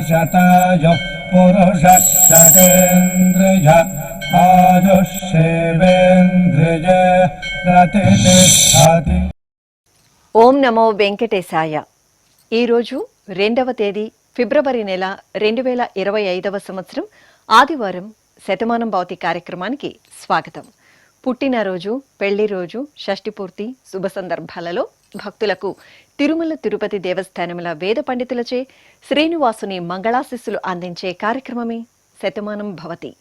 शतायुः पुरुषः शतेन्द्रिय आयुष्येवेन्द्रिय प्रतिष्ठति। ఓం నమో వెంకటేశాయ. ఈరోజు 2వ తేదీ ఫిబ్రవరి నెల 2025వ సంవత్సరం ఆదివారం శతమానం భవతి కార్యక్రమానికి స్వాగతం. పుట్టినరోజు, పెళ్లి రోజు, షష్ఠి పూర్తి శుభ సందర్భాలలో భక్తులకు తిరుమల తిరుపతి దేవస్థానముల వేద పండితులచే శ్రీనివాసుని మంగళాశిస్సులు అందించే కార్యక్రమమే శతమానం భవతి.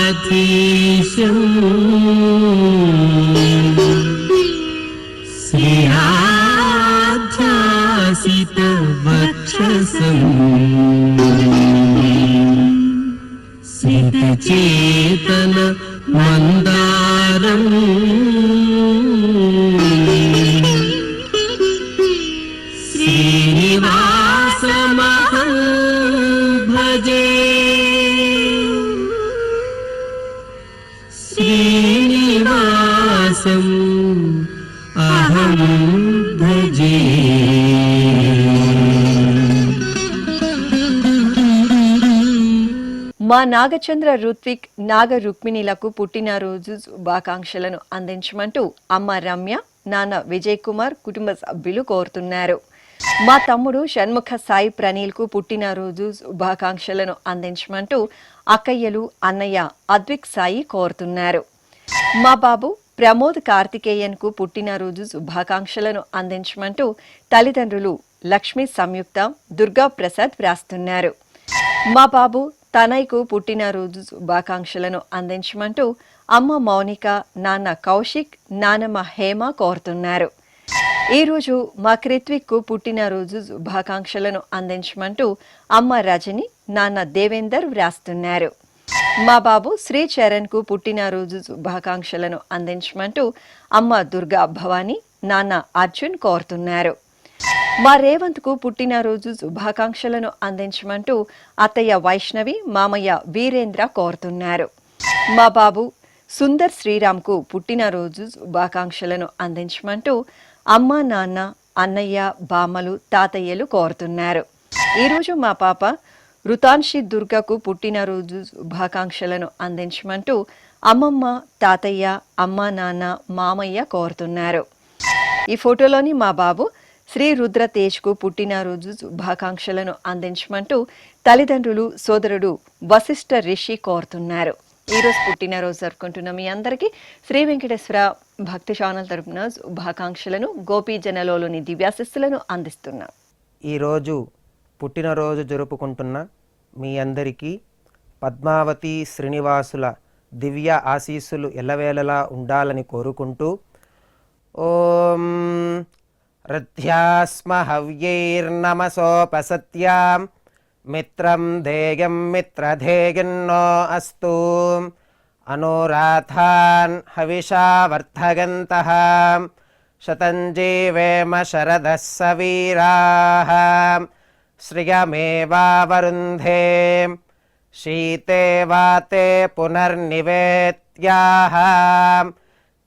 వెంకటాచలాధీశం శ్రీయాధ్యాసిత వక్షసం సితచేతన మందారం శ్రీనివాసమహం భజే. శ్రీనివాసం అహం భజే. మా నాగచంద్ర రుత్విక్, నాగ రుక్మిణిలకు పుట్టినరోజు శుభాకాంక్షలను అందించమంటూ అమ్మ రమ్య, నాన్న విజయ్ కుమార్ కుటుంబ సభ్యులు కోరుతున్నారు. మా తమ్ముడు షణ్ముఖ సాయి ప్రణీల్కు పుట్టినరోజు శుభాకాంక్షలను అందించమంటూ అక్కయ్యలు, అన్నయ్య అద్విక్ సాయి కోరుతున్నారు. మా బాబు ప్రమోద్ కార్తికేయన్కు పుట్టినరోజు శుభాకాంక్షలను అందించమంటూ తల్లిదండ్రులు లక్ష్మీ సంయుక్త, దుర్గా ప్రసాద్ వ్రాస్తున్నారు. మా బాబు తనయ్యకు పుట్టినరోజు శుభాకాంక్షలను అందించమంటూ అమ్మ మౌనిక, నాన్న కౌశిక్, నానమ్మ హేమ కోరుతున్నారు. ఈరోజు మా కృత్విక్కు పుట్టినరోజు శుభాకాంక్షలను అందించమంటూ అమ్మ రజని, నాన్న దేవేందర్ వ్రాస్తున్నారు. మా బాబు శ్రీ చరణ్కు పుట్టినరోజు శుభాకాంక్షలను అందించమంటూ అమ్మ దుర్గా భవానీ, నాన్న అర్జున్ కోరుతున్నారు. మా రేవంత్కు పుట్టినరోజు శుభాకాంక్షలను అందించమంటూ అత్తయ్య వైష్ణవి, మామయ్య వీరేంద్ర కోరుతున్నారు. మా బాబు సుందర్ శ్రీరామ్కు పుట్టినరోజు శుభాకాంక్షలను అందించమంటూ అమ్మ, నాన్న, అన్నయ్య, బామ్మలు, తాతయ్యలు కోరుతున్నారు. ఈరోజు మా పాప రుతాన్షి దుర్గకు పుట్టినరోజు శుభాకాంక్షలను అందించమంటూ అమ్మమ్మ, తాతయ్య, అమ్మ, నాన్న, మామయ్య కోరుతున్నారు. ఈ ఫోటోలోని మా బాబు శ్రీ రుద్ర తేజ్కు పుట్టినరోజు శుభాకాంక్షలను అందించమంటూ తల్లిదండ్రులు, సోదరుడు వశిష్ఠ రిషి కోరుతున్నారు. ఈరోజు పుట్టినరోజు జరుపుకుంటున్న మీ అందరికీ శ్రీ వెంకటేశ్వర భక్తి ఛానల్ తరపున శుభాకాంక్షలను, గోపీజనలోని దివ్యాశిస్సులను అందిస్తున్నాం. ఈరోజు పుట్టినరోజు జరుపుకుంటున్న మీ అందరికీ పద్మావతి శ్రీనివాసుల దివ్య ఆశీస్సులు ఎల్లవేళలా ఉండాలని కోరుకుంటూ ఓం రథ్యాస్మ హవ్యైర్నమసోపసత్యాం మిత్రం ధేయం మిత్రధేయన్నో అస్తు అనురాధాన్ హవిషా వర్ధగంతః శతం జీవేమ శరదః సవీరాః శ్రియమేవావరుంధే శీతే వాతే పునర్నివేత్యాః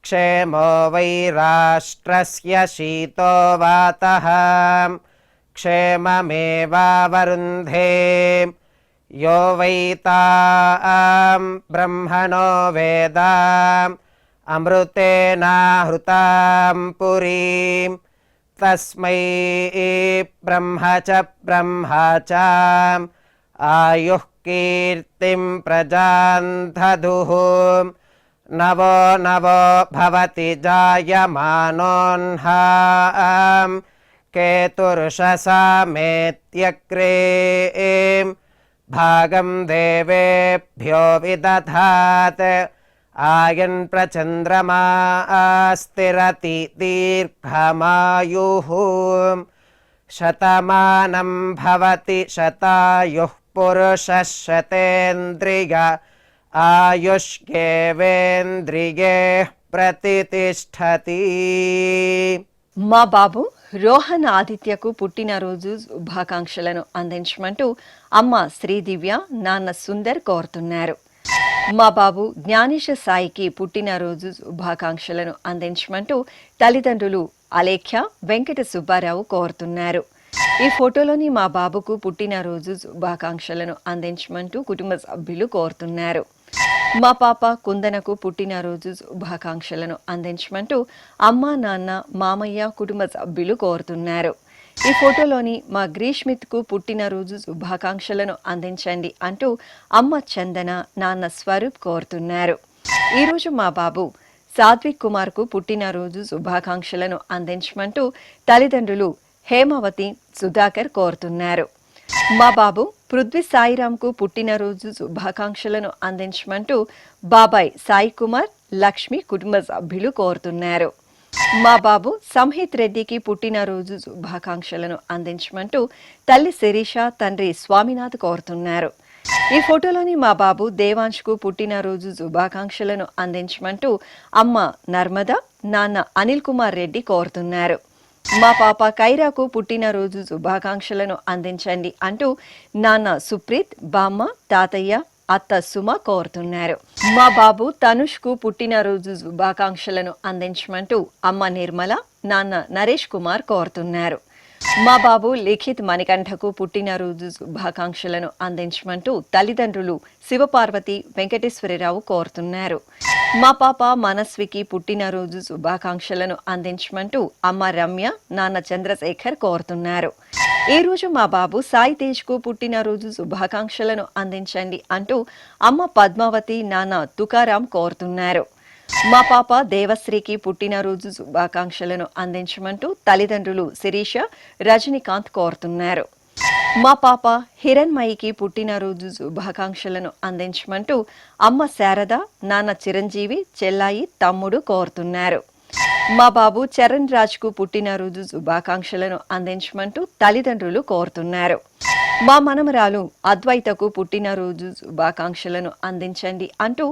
క్షేమో వై రాష్ట్రస్య శీతో వాతః క్షేమమేవావరుంధే యో వై తాం బ్రహ్మణో వేదాం అమృతేనాహృతాం పురీం తస్మై బ్రహ్మ చ ఆయుః కీర్తిం ప్రజాం దదుః నవో నవో భవతి జాయమానోన్హాం కేతుర్షసామేత్యగ్రే భాగం దేవేభ్యో విదధాత్ ఆయన్ ప్రచంద్రమా స్థిరతి దీర్ఘమాయుః శతమానం భవతి శతాయుః పురుషः శతేంద్రియ ఆయుష్యేవేంద్రియే ప్రతిష్టతి. మా బాబు రోహన్ ఆదిత్యకు పుట్టినరోజు శుభాకాంక్షలను అందించమంటూ అమ్మ శ్రీదివ్య, నాన్న సుందర్ కోరుతున్నారు. మా బాబు జ్ఞానేశ సాయికి పుట్టినరోజు శుభాకాంక్షలను అందించమంటూ తల్లిదండ్రులు అలేఖ్య, వెంకట సుబ్బారావు కోరుతున్నారు. ఈ ఫోటోలోని మా బాబుకు పుట్టినరోజు శుభాకాంక్షలను అందించమంటూ కుటుంబ సభ్యులు కోరుతున్నారు. మా పాప కుందనకు పుట్టినరోజు శుభాకాంక్షలను అందించమంటూ అమ్మ, నాన్న, మామయ్య కుటుంబ సభ్యులు కోరుతున్నారు. ఈ ఫోటోలోని మా గ్రీష్మిత్కు పుట్టినరోజు శుభాకాంక్షలను అందించండి అంటూ అమ్మ చందన, నాన్న స్వరూప్ కోరుతున్నారు. ఈరోజు మా బాబు సాత్విక్ కుమార్కు పుట్టినరోజు శుభాకాంక్షలను అందించమంటూ తల్లిదండ్రులు హేమావతి, సుధాకర్ కోరుతున్నారు. మా బాబు పృథ్వీ సాయిరాంకు పుట్టినరోజు శుభాకాంక్షలను అందించమంటూ బాబాయ్ సాయి కుమార్, లక్ష్మి కుటుంబ సభ్యులు కోరుతున్నారు. మా బాబు సంహిత్ రెడ్డికి పుట్టినరోజు శుభాకాంక్షలను అందించమంటూ తల్లి శిరీష, తండ్రి స్వామినాథ్ కోరుతున్నారు. ఈ ఫోటోలోని మా బాబు దేవాంష్కు పుట్టినరోజు శుభాకాంక్షలను అందించమంటూ అమ్మ నర్మద, నాన్న అనిల్ కుమార్ రెడ్డి కోరుతున్నారు. మా పాప కైరాకు పుట్టినరోజు శుభాకాంక్షలను అందించండి అంటూ నాన్న సుప్రీత్, బామ్మ, తాతయ్య, అత్త సుమ కోరుతున్నారు. మా బాబు తనుష్కు పుట్టినరోజు శుభాకాంక్షలను అందించమంటూ అమ్మ నిర్మల, నాన్న నరేష్ కుమార్ కోరుతున్నారు. మా బాబు లిఖిత్ మణికంఠకు పుట్టినరోజు శుభాకాంక్షలను అందించమంటూ తల్లిదండ్రులు శివపార్వతి, వెంకటేశ్వరరావు కోరుతున్నారు. మా పాప మనస్వికి పుట్టినరోజు శుభాకాంక్షలను అందించమంటూ అమ్మ రమ్య, నాన్న చంద్రశేఖర్ కోరుతున్నారు. ఈ రోజు మా బాబు సాయి తేజ్కు పుట్టినరోజు శుభాకాంక్షలను అందించండి అంటూ అమ్మ పద్మావతి, నాన్న తుకారాం కోరుతున్నారు. మా పాప దేవశ్రీకి పుట్టినరోజు శుభాకాంక్షలను అందించమంటూ తల్లిదండ్రులు శిరీష, రజనీకాంత్ కోరుతున్నారు. మా పాప హిరణ్మయికి పుట్టినరోజు శుభాకాంక్షలను అందించమంటూ అమ్మ శారద, నాన్న చిరంజీవి, చెల్లాయి, తమ్ముడు కోరుతున్నారు. మా బాబు చరణ్ రాజ్కు పుట్టినరోజు శుభాకాంక్షలను అందించమంటూ తల్లిదండ్రులు కోరుతున్నారు. మా మనమరాలు అద్వైతకు పుట్టినరోజు శుభాకాంక్షలను అందించండి అంటూ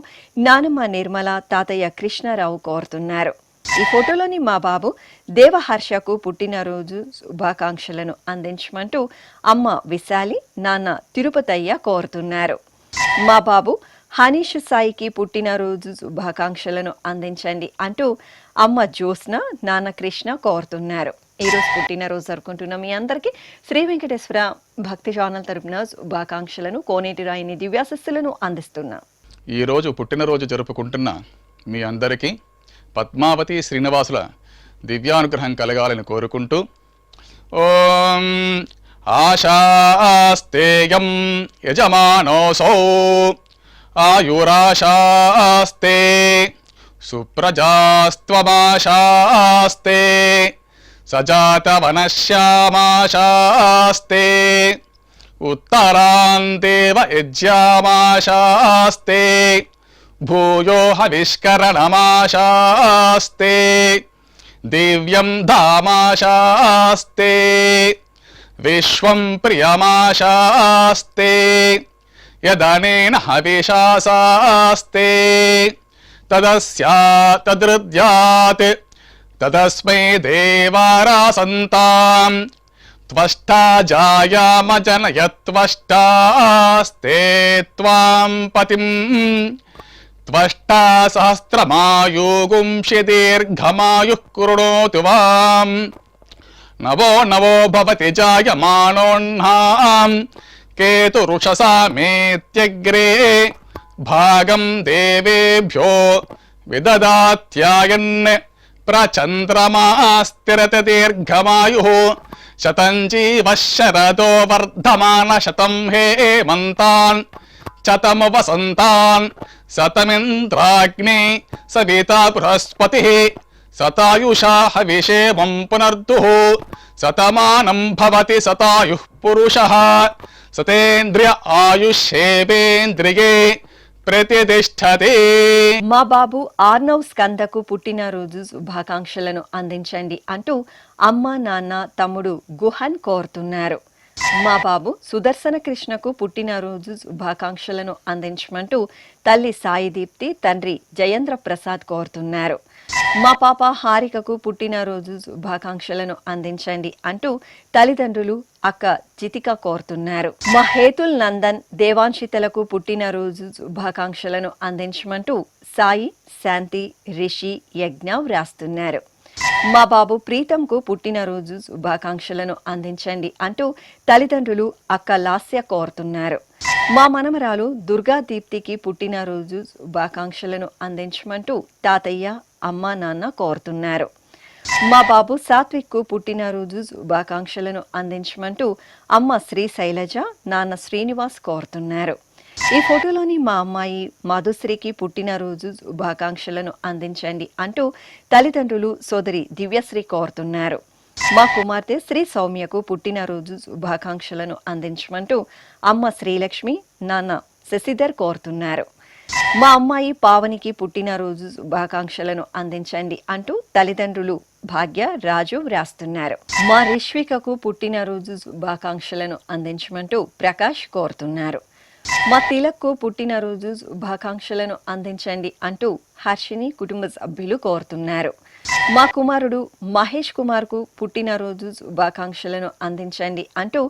నానమ్మ నిర్మల, తాతయ్య కృష్ణారావు కోరుతున్నారు. ఈ ఫోటోలోని మా బాబు దేవహర్షకు పుట్టినరోజు శుభాకాంక్షలను అందించమంటూ అమ్మ విశాలి, నాన్న తిరుపతయ్య కోరుతున్నారు. మా బాబు హనీష్ సాయికి పుట్టినరోజు శుభాకాంక్షలను అందించండి అంటూ అమ్మ జ్యోత్స్న, నాన్న కృష్ణ కోరుతున్నారు. ఈరోజు పుట్టినరోజు జరుపుకుంటున్న మీ అందరికీ శ్రీ వెంకటేశ్వర భక్తి ఛానల్ తరపున శుభాకాంక్షలను, కోనేటి రాయిని దివ్యాశస్సులను అందిస్తున్నా. ఈరోజు పుట్టినరోజు జరుపుకుంటున్న మీ అందరికీ పద్మావతి శ్రీనివాసుల దివ్యానుగ్రహం కలగాలని కోరుకుంటూ ఓం ఆశాస్తేయం యజమానోసౌ ఆయురాశాస్తే సుప్రజాస్త్వమాశాస్తే సజాతవనశ్యామాశాస్తే ఉత్తరాందేవ యజ్యామాశాస్తే భూయో హవిష్కరణమాశాస్తే దివ్యం ధామాశాస్తే విశ్వం ప్రియమాశాస్తే యదనేన హవిషాసాస్తే తదృద్యాత్ తదస్మై దేవారాసంతాం త్వష్టా జాయామజనయత్వష్టాస్తే త్వాం పతిం త్వష్టా సహస్రమాయుగుంషి దీర్ఘమాయుః కృణోతు వాం నవో నవో భవతి జాయమానోన్నాం కేతురుషసామేత్యగ్రే భాగం దేవేభ్యో విదదాత్యాయన్ ప్రచంద్రమాస్తిరత దీర్ఘమాయుః శతం జీవః శరదో వర్ధమాన శతం హేమంతాన్ శతము వసంతాన్ శతమింద్రాగ్నే సవితా బృహస్పతిః శతాయుషా హవిషేమం పునర్దుః శతమానం భవతి శతాయుః పురుషః సతేంద్రియ ఆయుష్యేవేంద్రియే ప్రతిష్టతే. మా బాబు ఆర్నవ్ స్కందకు పుట్టినరోజు శుభాకాంక్షలను అందించండి అంటూ అమ్మ, నాన్న, తమ్ముడు గుహన్ కోరుతున్నారు. మా బాబు సుదర్శన కృష్ణకు పుట్టినరోజు శుభాకాంక్షలను అందించమంటూ తల్లి సాయి దీప్తి, తండ్రి జయేంద్ర ప్రసాద్ కోరుతున్నారు. మా పాప హారికకు పుట్టినరోజు శుభాకాంక్షలను అందించండి అంటూ తల్లిదండ్రులు అక్క జితిక కోరుతున్నారు. మా హేతుల్ నందన్, దేవాంశితలకు పుట్టినరోజు శుభాకాంక్షలను అందించమంటూ సాయి, శాంతి, రిషి, యజ్ఞ వ్రాస్తున్నారు. మా బాబు ప్రీతంకు పుట్టినరోజు శుభాకాంక్షలను అందించండి అంటూ తల్లిదండ్రులు అక్క లాస్య కోరుతున్నారు. మా మనమరాలు దుర్గా దీప్తికి పుట్టినరోజు శుభాకాంక్షలను అందించమంటూ తాతయ్య, అమ్మ, నాన్న కోరుతున్నారు. మా బాబు సాత్విక్కు పుట్టినరోజు శుభాకాంక్షలను అందించమంటూ అమ్మ శ్రీ శైలజ, నాన్న శ్రీనివాస్ కోరుతున్నారు. ఈ ఫోటోలోని మా అమ్మాయి మధుశ్రీకి పుట్టినరోజు శుభాకాంక్షలను అందించండి అంటూ తల్లిదండ్రులు సోదరి దివ్యశ్రీ కోరుతున్నారు. మా కుమార్తె శ్రీ సౌమ్యకు పుట్టినరోజు శుభాకాంక్షలను అందించమంటూ అమ్మ శ్రీలక్ష్మి, నాన్న శశిధర్ కోరుతున్నారు. మా అమ్మాయి పావనికి పుట్టినరోజు శుభాకాంక్షలను అందించండి అంటూ తల్లిదండ్రులు భాగ్య, రాజు వ్రాస్తున్నారు. మా రిష్వికకు పుట్టినరోజు శుభాకాంక్షలను అందించమంటూ ప్రకాష్ కోరుతున్నారు. మా తిలక్కు పుట్టినరోజు శుభాకాంక్షలను అందించండి అంటూ హర్షిని కుటుంబ సభ్యులు కోరుతున్నారు. మా కుమారుడు మహేష్ కుమార్కు పుట్టినరోజు శుభాకాంక్షలను అందించండి అంటూ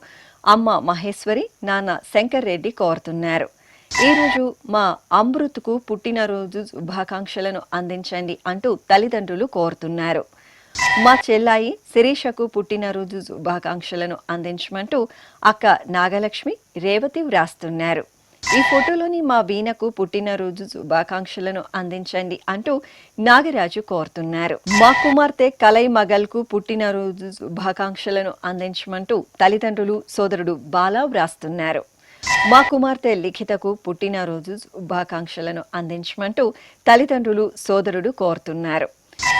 అమ్మ మహేశ్వరి, నాన్న శంకర్ రెడ్డి కోరుతున్నారు. ఈరోజు మా అమృత్కు పుట్టినరోజు శుభాకాంక్షలను అందించండి అంటూ తల్లిదండ్రులు కోరుతున్నారు. మా చెల్లాయి శిరీషకు పుట్టినరోజు శుభాకాంక్షలను అందించమంటూ అక్క నాగలక్ష్మి, రేవతి వ్రాస్తున్నారు. ఈ ఫోటోలోని మా వీణకు పుట్టినరోజు శుభాకాంక్షలను అందించండి అంటూ నాగరాజు కోరుతున్నారు. మా కుమార్తె కలై మగల్కు పుట్టినరోజు శుభాకాంక్షలను అందించమంటూ తల్లిదండ్రులు సోదరుడు బాలా వ్రాస్తున్నారు. మా కుమార్తె లిఖితకు పుట్టినరోజు శుభాకాంక్షలను అందించమంటూ తల్లిదండ్రులు సోదరుడు కోరుతున్నారు.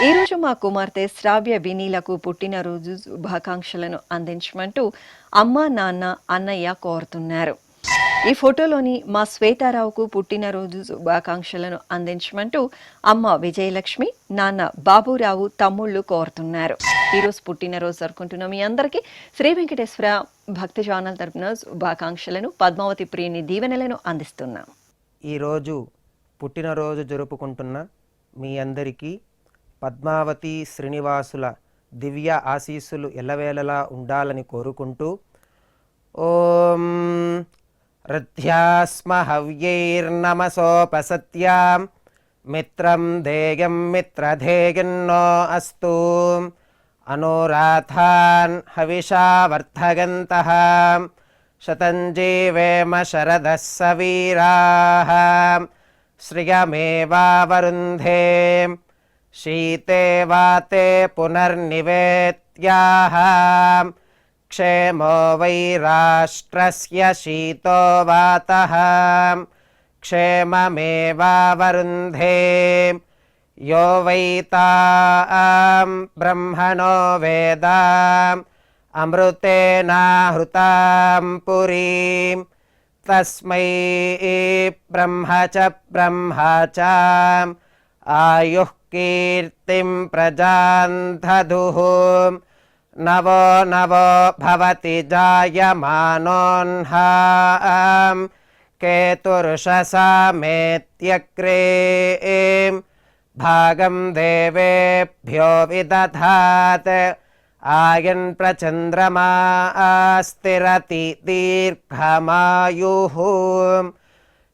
ఈరోజు మా కుమార్తె శ్రావ్య వినీలకు పుట్టినరోజు శుభాకాంక్షలను అందించమంటూ అమ్మ, నాన్న, అన్నయ్య కోరుతున్నారు. ఈ ఫోటోలోని మా శ్వేతారావుకు పుట్టినరోజు శుభాకాంక్షలను అందించమంటూ అమ్మ విజయలక్ష్మి, నాన్న బాబురావు, తమ్ముళ్ళు కోరుతున్నారు. ఈరోజు పుట్టినరోజు జరుపుకుంటున్న మీ అందరికీ శ్రీ వెంకటేశ్వర భక్తి ఛానల్ తరపున శుభాకాంక్షలను, పద్మావతి ప్రియుని దీవెనలను అందిస్తున్నాం. ఈరోజు పుట్టినరోజు జరుపుకుంటున్న మీ అందరికీ పద్మావతి శ్రీనివాసుల దివ్య ఆశీస్సులు ఎల్లవేళలా ఉండాలని కోరుకుంటూ ఓం రథ్యాస్మ హవ్యైర్నమసోపసత్యాం మిత్రం ధేయం మిత్రధేయన్నో అస్తు అనురాధాన్ హవిషా వర్ధగంతః శతం జీవేమ శరదః సవీరాః శ్రియమేవావరుంధే శీతే వాతే పునర్నివేత్యాః క్షేమో వై రాష్ట్రస్య శీతో వాతః క్షేమమేవావరుంధే యో వై తాం బ్రహ్మణో వేద అమృతేనాహృతాం పురీం తస్మై బ్రహ్మ చ ఆయుః కీర్తిం ప్రజాం దదుః నవో నవో భవతి జాయమానోన్హాం కేతుర్షసామేత్యగ్రే భాగం దేవేభ్యో విదధాత్ ఆయన్ ప్రచంద్రమా స్థిరతి దీర్ఘమాయుః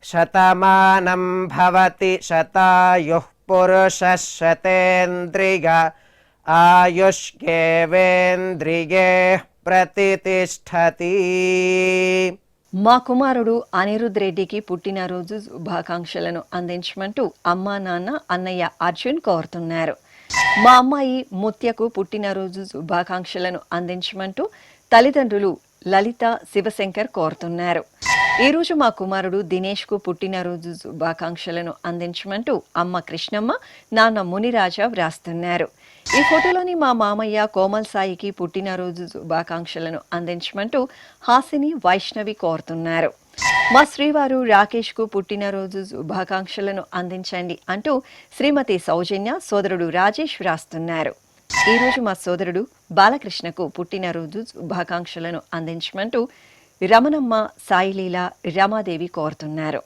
శతమానం భవతి శతాయుః పురుషः శతేంద్రియ ఆయుష్యేవేంద్రియే ప్రతిష్ఠతి. మా కుమారుడు అనిరుద్ రెడ్డికి పుట్టినరోజు శుభాకాంక్షలను అందించమంటూ అమ్మా, నాన్న, అన్నయ్య అర్జున్ కోరుతున్నారు. మా అమ్మాయి ముత్యకు పుట్టినరోజు శుభాకాంక్షలను అందించమంటూ తల్లిదండ్రులు లలిత, శివశంకర్ కోరుతున్నారు. ఈరోజు మా కుమారుడు దినేష్కు పుట్టినరోజు శుభాకాంక్షలను అందించమంటూ అమ్మ కృష్ణమ్మ, నాన్న మునిరాజా వ్రాస్తున్నారు. ఈ ఫోటోలోని మా మామయ్య కోమల్ సాయికి పుట్టినరోజు శుభాకాంక్షలను అందించమంటూ హాసిని, వైష్ణవి కోరుతున్నారు. మా శ్రీవారు రాకేష్కు పుట్టినరోజు శుభాకాంక్షలను అందించండి అంటూ శ్రీమతి సౌజన్య, సోదరుడు రాజేష్ వ్రాస్తున్నారు. ఈరోజు మా సోదరుడు బాలకృష్ణకు పుట్టినరోజు శుభాకాంక్షలను అందించమంటూ రమణమ్మ, సాయిలీల, రమాదేవి కోరుతున్నారు.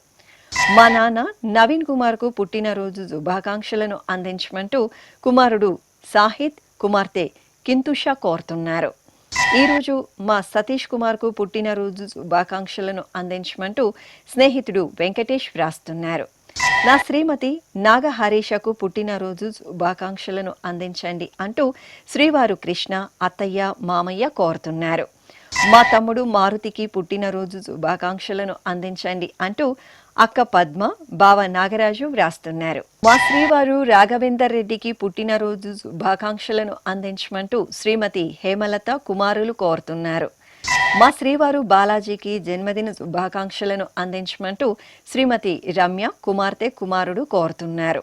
మా నాన్న నవీన్ కుమార్కు పుట్టినరోజు శుభాకాంక్షలను అందించమంటూ కుమారుడు సాహిద్, కుమార్తె కింతుషా కోరుతున్నారు. ఈరోజు మా సతీష్ కుమార్కు పుట్టినరోజు శుభాకాంక్షలను అందించమంటూ స్నేహితుడు వెంకటేష్ వ్రాస్తున్నారు. నా శ్రీమతి నాగహరీషకు పుట్టినరోజు శుభాకాంక్షలను అందించండి అంటూ శ్రీవారు కృష్ణ, అత్తయ్య, మామయ్య కోరుతున్నారు. మా తమ్ముడు మారుతికి పుట్టినరోజు శుభాకాంక్షలను అందించండి అంటూ అక్క పద్మ, బావ నాగరాజు వ్రాస్తున్నారు. మా శ్రీవారు రాఘవేందర్ రెడ్డికి పుట్టినరోజు శుభాకాంక్షలను అందించమంటూ శ్రీమతి హేమలత, కుమారులు కోరుతున్నారు. మా శ్రీవారు బాలాజీకి జన్మదిన శుభాకాంక్షలను అందించమంటూ శ్రీమతి రమ్య, కుమార్తె, కుమారుడు కోరుతున్నారు.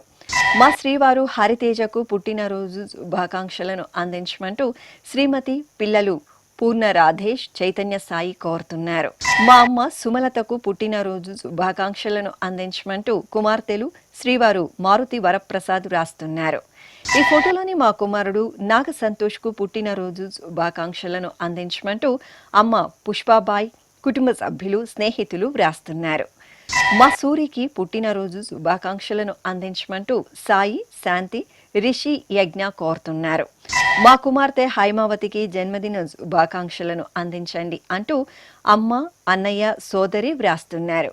మా శ్రీవారు హరితేజకు పుట్టినరోజు శుభాకాంక్షలను అందించమంటూ శ్రీమతి, పిల్లలు పూర్ణ, రాధేష్, చైతన్య సాయి కోరుతున్నారు. మా అమ్మ సుమలతకు పుట్టినరోజు శుభాకాంక్షలను అందించమంటూ కుమార్తెలు శ్రీవారు మారుతి వరప్రసాద్ రాస్తున్నారు. ఈ ఫోటోలోని మా కుమారుడు నాగ సంతోష్కు పుట్టినరోజు శుభాకాంక్షలను అందించమంటూ అమ్మ పుష్పాబాయ్, కుటుంబ సభ్యులు, స్నేహితులు వ్రాస్తున్నారు. మా సూరికి పుట్టినరోజు శుభాకాంక్షలను అందించమంటూ సాయి, శాంతి, రిషి, యజ్ఞ కోరుతున్నారు. మా కుమార్తె హైమావతికి జన్మదిన శుభాకాంక్షలను అందించండి అంటూ అమ్మ, అన్నయ్య, సోదరి వ్రాస్తున్నారు.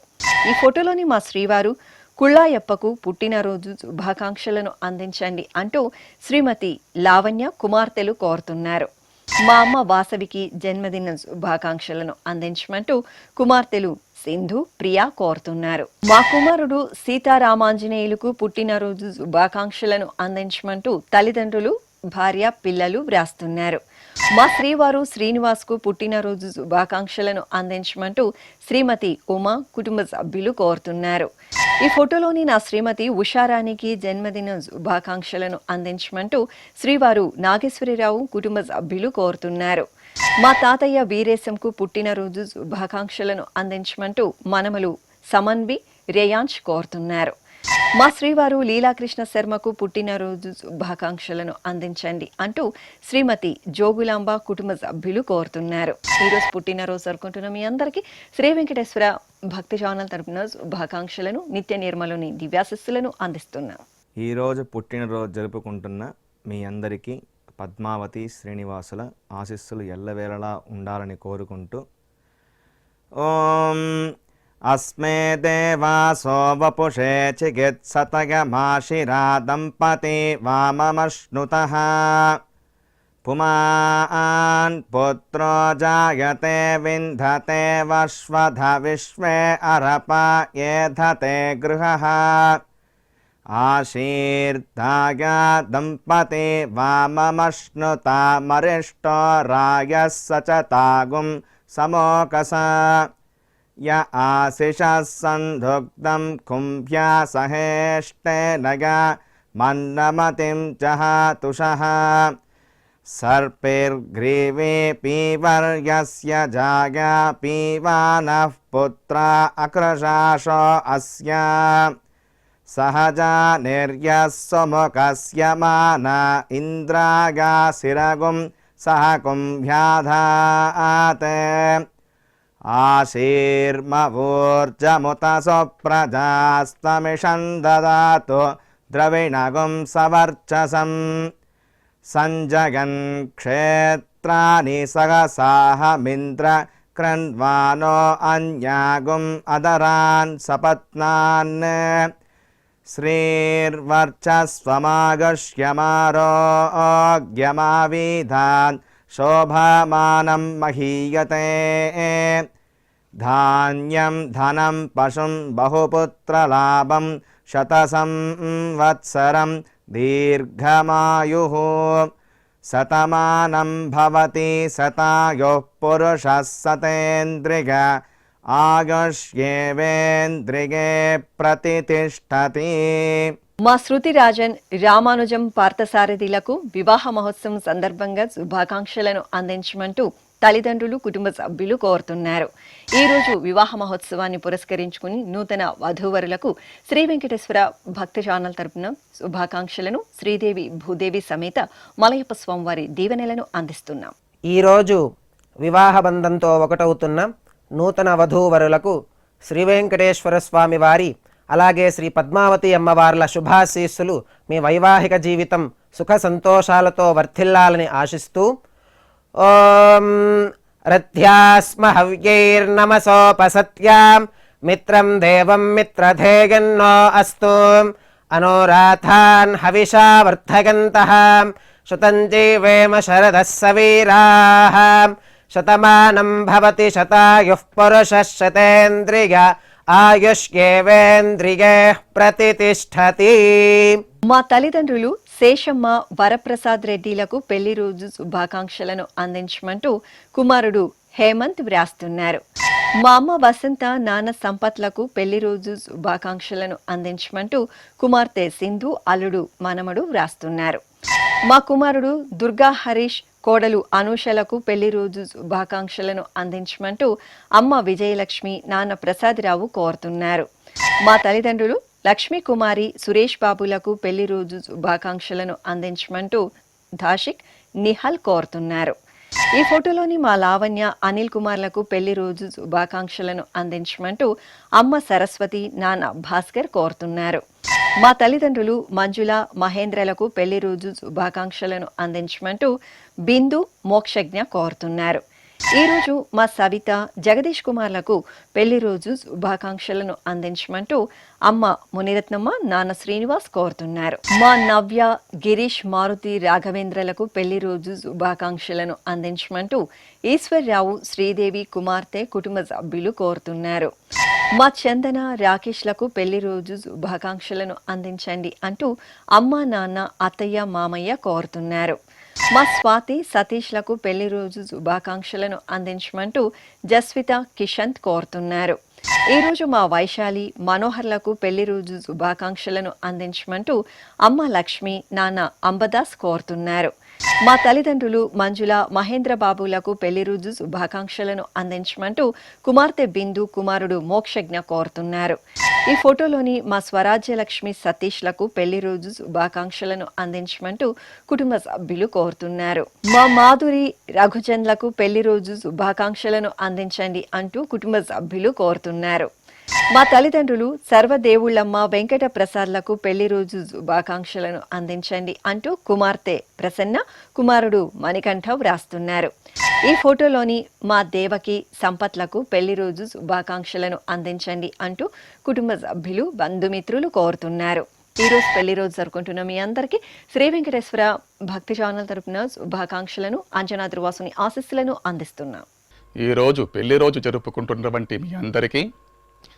ఈ ఫోటోలోని మా శ్రీవారు కుళ్ళాయప్పకు పుట్టినరోజు శుభాకాంక్షలను అందించండి అంటూ శ్రీమతి లావణ్య, కుమార్తెలు కోరుతున్నారు. మా అమ్మ వాసవికి జన్మదిన శుభాకాంక్షలను అందించమంటూ కుమార్తెలు సింధు, ప్రియా కోరుతున్నారు. మా కుమారుడు సీతారామాంజనేయులకు పుట్టినరోజు శుభాకాంక్షలను అందించమంటూ తల్లిదండ్రులు, భార్య, పిల్లలు వ్రాస్తున్నారు. మా శ్రీవారు శ్రీనివాస్కు పుట్టినరోజు శుభాకాంక్షలను అందించమంటూ శ్రీమతి ఉమా, కుటుంబ సభ్యులు కోరుతున్నారు. ఈ ఫోటోలోని నా శ్రీమతి ఉషారాణికి జన్మదిన శుభాకాంక్షలను అందించమంటూ శ్రీవారు నాగేశ్వరరావు, కుటుంబ సభ్యులు కోరుతున్నారు. మా తాతయ్య వీరేశంకు పుట్టినరోజు శుభాకాంక్షలను అందించమంటూ మనమలు సమన్వి, రేయాంష్ కోరుతున్నారు. మా శ్రీవారు లీలాకృష్ణ శర్మకు పుట్టినరోజు శుభాకాంక్షలను అందించండి అంటూ శ్రీమతి జోగులాంబ, కుటుంబ సభ్యులు కోరుతున్నారు. ఈరోజు పుట్టినరోజు జరుపుకుంటున్న మీ అందరికీ శ్రీ వెంకటేశ్వర భక్తి ఛానల్ తరపున శుభాకాంక్షలను, నిత్య నిర్మలుని దివ్యాశిస్సులను అందిస్తున్నాం. ఈరోజు పుట్టినరోజు జరుపుకుంటున్న మీ అందరికీ పద్మావతి, శ్రీనివాసుల ఆశీస్సులు ఎల్లవేళలా ఉండాలని కోరుకుంటూ ఓం అస్మే దేవాసో వపుషే చికిత్సతయమాశిరా దంపతి వామమశ్నుతః పుమాన్ పుత్రో జాయతే వింధతే వశ్వధ విశ్వే అరప ఏధతే గృహః ఆశీర్దాయ దంపతి వామమశ్నుతా మరిష్టో రాయః సచతాగుం సమోకస య ఆశిషः సంధుగ్ధం కుంభ్యా సహేష్టేనయ మన్నమతిం జహాతుషః సర్పిర్గ్రీవే పీవర్యస్య జాయా పీవానః పుత్రా అక్రశాశో అస్య సహజా నిర్యస్సుముఖస్య మాన ఇంద్రాగాసిరగుం సహ కుంభ్యాధాతే ఆశీర్మవూర్జముత సుప్రజాస్తమిషం దదాతు ద్రవిణగుం సవర్చసం సంజగన్ క్షేత్రాని సహసాహమింద్ర క్రన్వానో అన్యాగుం అదరాన్ సపత్నాన్ శ్రీర్వర్చస్వమాగశ్యమారోగ్యమావిధాన్ శోభమానం మహీయతే ధాన్యం ధనం పశుం బహుపుత్రలాభం శతసంవత్సరం దీర్ఘమాయుః శతమానం భవతి శతాయుః పురుషः శతేంద్రియ ఆయుష్యేవేంద్రియే ప్రతితిష్టతి. మా శృతి రాజన్, రామానుజం, పార్థసారథిలకు వివాహ మహోత్సవం సందర్భంగా శుభాకాంక్షలను అందించమంటూ తల్లిదండ్రులు కుటుంబ సభ్యులు కోరుతున్నారు. ఈరోజు వివాహ మహోత్సవాన్ని పురస్కరించుకుని నూతన వధూవరులకు శ్రీ వెంకటేశ్వర భక్తి ఛానల్ తరపున శుభాకాంక్షలను శ్రీదేవి భూదేవి సమేత మలయప్ప స్వామివారి దీవెనలను అందిస్తున్నాం. ఈరోజు వివాహ బంధంతో ఒకటవుతున్న నూతన వధూవరులకు శ్రీ వెంకటేశ్వర స్వామి వారి అలాగే శ్రీ పద్మావతి అమ్మవార్ల శుభాశీస్సులు మీ వైవాహిక జీవితం సుఖ సంతోషాలతో వర్ధిల్లాలని ఆశిస్తూ ఓం రథ్యాస్మ హవ్యైర్నమసోపసత్యాం మిత్రం దేవం మిత్రధేయన్నో అస్తు అనోరాథాన్ హవిషా వర్ధయంతః శతం జీవేమ శరదః సవీరాః శతమానం భవతి శతాయుః పురుషः శతేంద్రియ ఆయుష్యేవేంద్రియే ప్రతితిష్ఠతి. మా తల్లిదండ్రులు శేషమ్మ వరప్రసాద్ రెడ్డిలకు పెళ్లి రోజు శుభాకాంక్షలను అందించమంటూ కుమారుడు హేమంత్ వ్రాస్తున్నారు. మా అమ్మ వసంత నాన్న సంపత్లకు పెళ్లి రోజు శుభాకాంక్షలను అందించమంటూ కుమార్తె సింధు అల్లుడు మనమడు వ్రాస్తున్నారు. మా కుమారుడు దుర్గా హరీష్ కోడలు అనూషలకు పెళ్లి రోజు శుభాకాంక్షలను అందించమంటూ అమ్మ విజయలక్ష్మి నాన్న ప్రసాదరావు కోరుతున్నారు. మా తల్లిదండ్రులు లక్ష్మీ కుమారి సురేష్ బాబులకు పెళ్లి రోజు శుభాకాంక్షలను అందించమంటూ దాషిక్ నిహల్ కోరుతున్నారు. ఈ ఫోటోలోని మా లావణ్య అనిల్ కుమార్లకు పెళ్లి రోజు శుభాకాంక్షలను అందించమంటూ అమ్మ సరస్వతి నాన్న భాస్కర్ కోరుతున్నారు. మా తల్లిదండ్రులు మంజుల మహేంద్రలకు పెళ్లి రోజు శుభాకాంక్షలను అందించమంటూ బిందు మోక్షజ్ఞ కోరుతున్నారు. ఈరోజు మా సవిత జగదీష్ కుమార్లకు పెళ్లి రోజు శుభాకాంక్షలను అందించమంటూ అమ్మ మునిరత్నమ్మ నాన్న శ్రీనివాస్ కోరుతున్నారు. మా నవ్య గిరీష్ మారుతి రాఘవేంద్రలకు పెళ్లి రోజు శుభాకాంక్షలను అందించమంటూ ఈశ్వర్రావు శ్రీదేవి కుమార్తె కుటుంబ సభ్యులు కోరుతున్నారు. మా చందన రాకేష్లకు పెళ్లి రోజు శుభాకాంక్షలను అందించండి అంటూ అమ్మ నాన్న అత్తయ్య మామయ్య కోరుతున్నారు. మా స్వాతి సతీష్లకు పెళ్లి రోజు శుభాకాంక్షలను అందించమంటూ జస్విత కిషంత్ కోరుతున్నారు. ఈరోజు మా వైశాలి మనోహర్లకు పెళ్లి రోజు శుభాకాంక్షలను అందించమంటూ అమ్మ లక్ష్మి నాన్న అంబదాస్ కోరుతున్నారు. మా తల్లిదండ్రులు మంజుల మహేంద్ర బాబులకు పెళ్లి రోజు శుభాకాంక్షలను అందించమంటూ కుమార్తె బిందు కుమారుడు మోక్షజ్ఞ కోరుతున్నారు. ఈ ఫోటోలోని మా స్వరాజ్యలక్ష్మి సతీష్లకు పెళ్లి రోజు శుభాకాంక్షలను అందించమంటూ కుటుంబ సభ్యులు కోరుతున్నారు. మా మాధురి రఘుచంద్లకు పెళ్లి రోజు శుభాకాంక్షలను అందించండి అంటూ కుటుంబ సభ్యులు కోరుతున్నారు. మా తల్లిదండ్రులు సర్వదేవుళ్ళమ్మ వెంకట ప్రసాద్లకు పెళ్లి రోజు శుభాకాంక్షలను అందించండి అంటూ కుమార్తె ప్రసన్న కుమారుడు మణికంఠ వ్రాస్తున్నారు. ఈ ఫోటోలోని మా దేవకి సంపత్లకు పెళ్లి రోజు శుభాకాంక్షలను అందించండి అంటూ కుటుంబ సభ్యులు బంధుమిత్రులు కోరుతున్నారు. ఈరోజు పెళ్లి రోజు జరుపుకుంటున్న మీ అందరికీ శ్రీ వెంకటేశ్వర భక్తి ఛానల్ తరపున శుభాకాంక్షలను అంజనా ధ్రువాసుని ఆశీస్సులను అందిస్తున్నాం. ఈరోజు పెళ్లి రోజు జరుపుకుంటున్నటువంటి మీ అందరికీ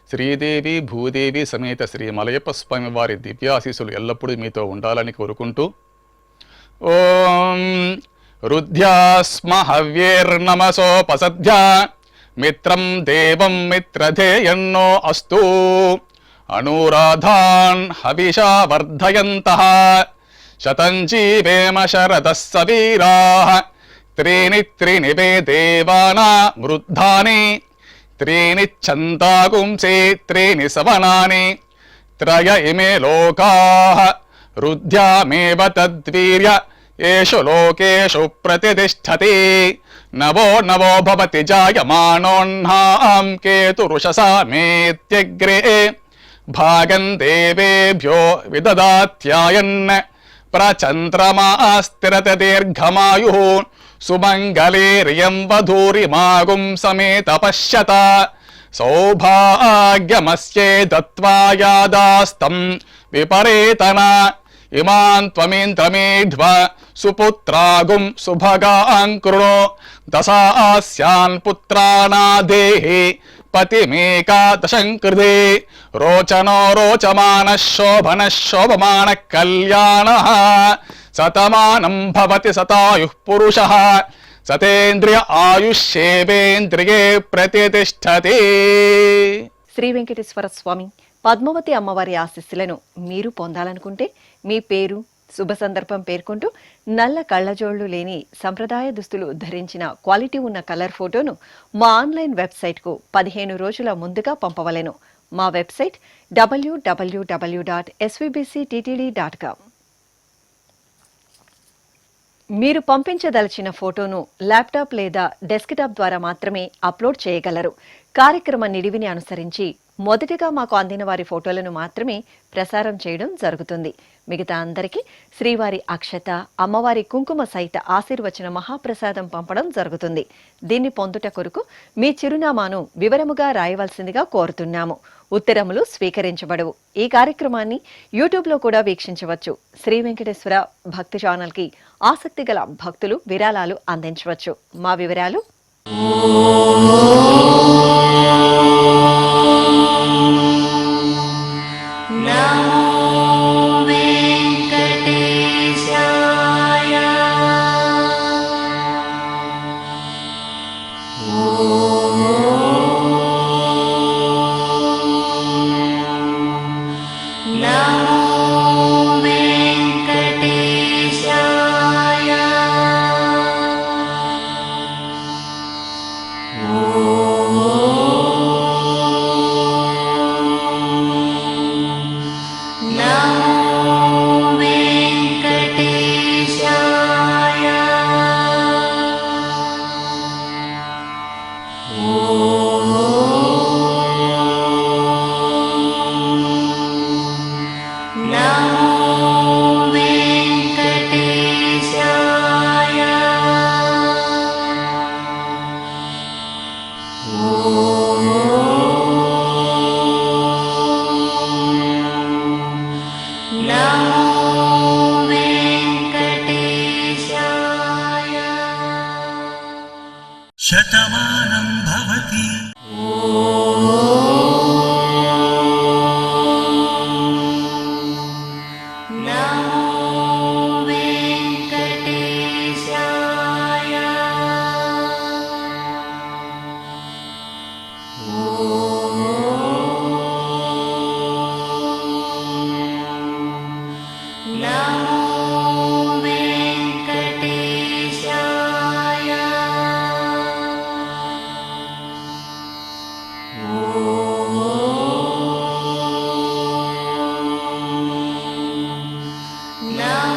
శ్రీదేవి భూదేవి సమేత శ్రీ మలయప్ప స్వామి వారి దివ్యాశీస్సులు ఎల్లప్పుడూ మీతో ఉండాలని కోరుకుంటూ ఓం రుద్ధ్యాస్మ హవ్యేర్నమసోపసద్ధ్యా మిత్రం దేవం మిత్రధేయన్నో అస్తు అనూరాధాన్ హవిషా వర్ధయంతః శతం జీవేమ శరదః సవీరాః త్రీణి వే దేవానా వృద్ధాని త్రీణి ఛందాగుంసే త్రీణి సవనాని త్రయ ఇమే లోకాః రుద్ధ్యామేవ తద్వీర్య ఏషు లోకేషు ప్రతిష్ఠతి నవో నవో భవతి జాయమానోన్హాం కేతురుషసా మేత్యగ్రే భాగం దేవేభ్యో విదదాత్యాయన్ ప్రచంద్రమాస్తిరత దీర్ఘమాయుః సుమంగళేర్యం వధూరిమాగుం సమేత పశ్యత సౌభాగ్యమస్యే దత్వా యాదాస్తం విపరేతన ఇమాన్ త్వమేంద్రమేఢ్వ సుపుత్రాగుం సుభగాన్ కృణో దశాస్యాన్ పుత్రానాదేహి పతిమేకాదశం కృతే రోచనో రోచమాన శోభన శోభమాన కళ్యాణ శతమానం భవతి శతాయుః పురుషః సతేంద్రియ ఆయుష్యేవేంద్రియే ప్రతితిష్ఠతి. శ్రీ వెంకటేశ్వర స్వామి పద్మావతి అమ్మవారి ఆశీస్సులను మీరు పొందాలనుకుంటే మీ పేరు శుభ సందర్భం పేర్కొంటూ నల్ల కళ్లజోళ్లు లేని సంప్రదాయ దుస్తులు ధరించిన క్వాలిటీ ఉన్న కలర్ ఫోటోను మా ఆన్లైన్ వెబ్సైట్కు 15 రోజుల ముందుగా పంపవలెను. మా వెబ్సైట్ www.svbcttd.com. మీరు పంపించదలిచిన ఫోటోను ల్యాప్టాప్ లేదా డెస్క్టాప్ ద్వారా మాత్రమే అప్లోడ్ చేయగలరు. కార్యక్రమ నిడివిని అనుసరించి మొదటిగా మాకు అందిన వారి ఫోటోలను మాత్రమే ప్రసారం చేయడం జరుగుతుంది. మిగతా అందరికీ శ్రీవారి అక్షత, అమ్మవారి కుంకుమ సహిత ఆశీర్వచన మహాప్రసాదం పంపడం జరుగుతుంది. దీన్ని పొందుట కొరకు మీ చిరునామాను వివరముగా రాయవలసిందిగా కోరుతున్నాము. ఉత్తరములు స్వీకరించబడవు. ఈ కార్యక్రమాన్ని యూట్యూబ్లో కూడా వీక్షించవచ్చు. శ్రీ వెంకటేశ్వర భక్తి ఛానల్కి ఆసక్తి గల భక్తులు విరాళాలు అందించవచ్చు. మా వివరాలు: శతమానం భవతి. Now